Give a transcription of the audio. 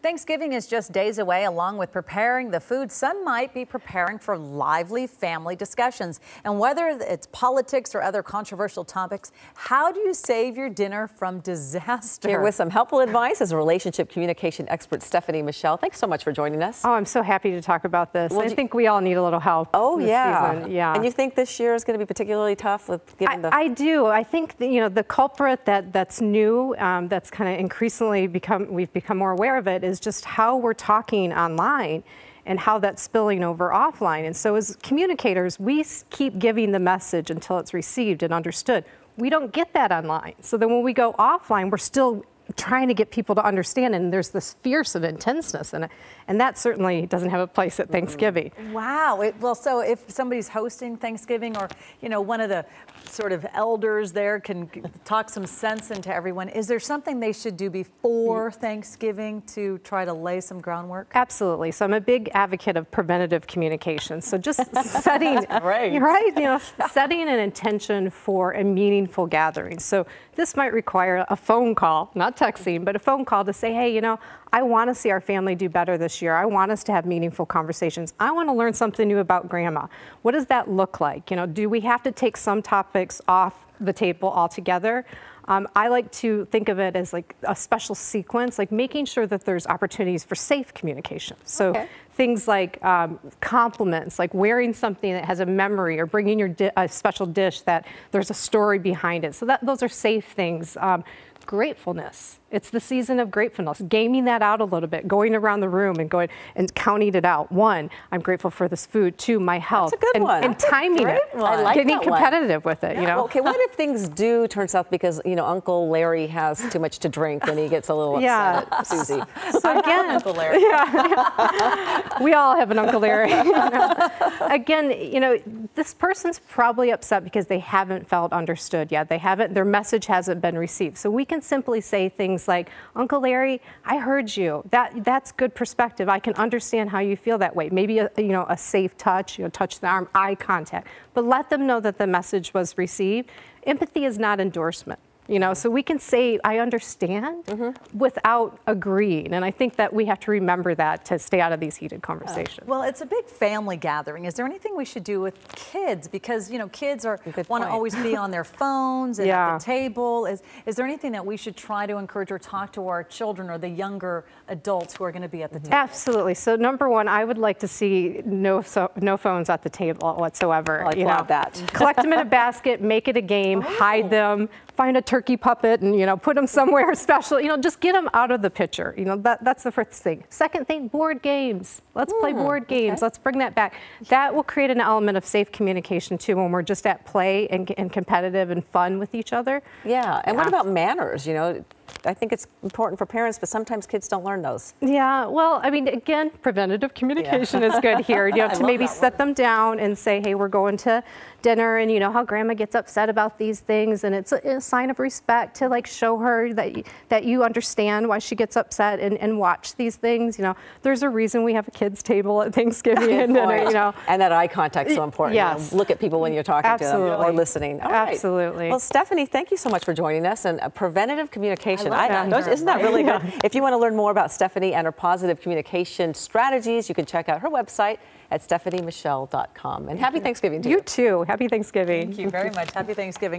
Thanksgiving is just days away. Along with preparing the food, some might be preparing for lively family discussions. And whether it's politics or other controversial topics, how do you save your dinner from disaster? Here with some helpful advice is relationship communication expert Stephanie Michele. Thanks so much for joining us. Oh, I'm so happy to talk about this. Well, I think we all need a little help. Oh, this season. Yeah. And you think this year is going to be particularly tough with getting the... I do. I think the culprit that's new, that's kind of increasingly we've become more aware of it, is just how we're talking online and how that's spilling over offline. And so as communicators, we keep giving the message until it's received and understood. We don't get that online. So then when we go offline, we're still trying to get people to understand, and there's this fierce of intenseness in it, and that certainly doesn't have a place at Thanksgiving. Wow. Well, so if somebody's hosting Thanksgiving, or one of the sort of elders there can talk some sense into everyone, is there something they should do before Thanksgiving to try to lay some groundwork? Absolutely. So I'm a big advocate of preventative communication. So just setting setting an intention for a meaningful gathering. So this might require a phone call, not texting, but a phone call to say, hey, I want to see our family do better this year. I want us to have meaningful conversations. I want to learn something new about grandma. What does that look like? Do we have to take some topics off the table altogether? I like to think of it as like a special sequence, like making sure that there's opportunities for safe communication. So things like compliments, like wearing something that has a memory, or bringing a special dish that there's a story behind it. So those are safe things. Gratefulness. It's the season of gratefulness. Gaming that out a little bit, going around the room and going and counting it out. 1, I'm grateful for this food. 2, my health. That's a good one. And timing it. I like getting that competitive with it. Okay, what if things do turn south because Uncle Larry has too much to drink and he gets a little upset at Susie? So again, Uncle Larry. We all have an Uncle Larry. Again, this person's probably upset because they haven't felt understood yet. Their message hasn't been received. So we can simply say things like, Uncle Larry, I heard you. That's good perspective. I can understand how you feel that way. Maybe a safe touch, touch the arm, eye contact, but let them know that the message was received. Empathy is not endorsement. So we can say, I understand, without agreeing. And I think that we have to remember that to stay out of these heated conversations. Well, it's a big family gathering. Is there anything we should do with kids? Because, kids want to always be on their phones and at the table. Is there anything that we should try to encourage or talk to our children or the younger adults who are going to be at the table? Absolutely. So number 1, I would like to see no phones at the table whatsoever. I love that. Collect them in a basket, make it a game, hide them, find a turkey puppet and, put them somewhere special. Just get them out of the picture. That's the first thing. Second thing, board games. Let's play board games. Let's bring that back. That will create an element of safe communication, too, when we're just at play and competitive and fun with each other. Yeah. And what about manners? I think it's important for parents, but sometimes kids don't learn those. Yeah. Well, again, preventative communication is good here. To maybe set them down and say, hey, we're going to dinner, and how grandma gets upset about these things, and it's a sign of respect to show her that you understand why she gets upset, and watch these things. There's a reason we have a kids table at Thanksgiving and dinner. And that eye contact is so important. Yes. Look at people when you're talking to them or listening. All right. Absolutely. Well, Stephanie, thank you so much for joining us. And preventative communication. Isn't that really good? If you want to learn more about Stephanie and her positive communication strategies, you can check out her website at stephaniemichele.com. And happy Thanksgiving to you. You too. Happy Thanksgiving. Thank you very much. Happy Thanksgiving.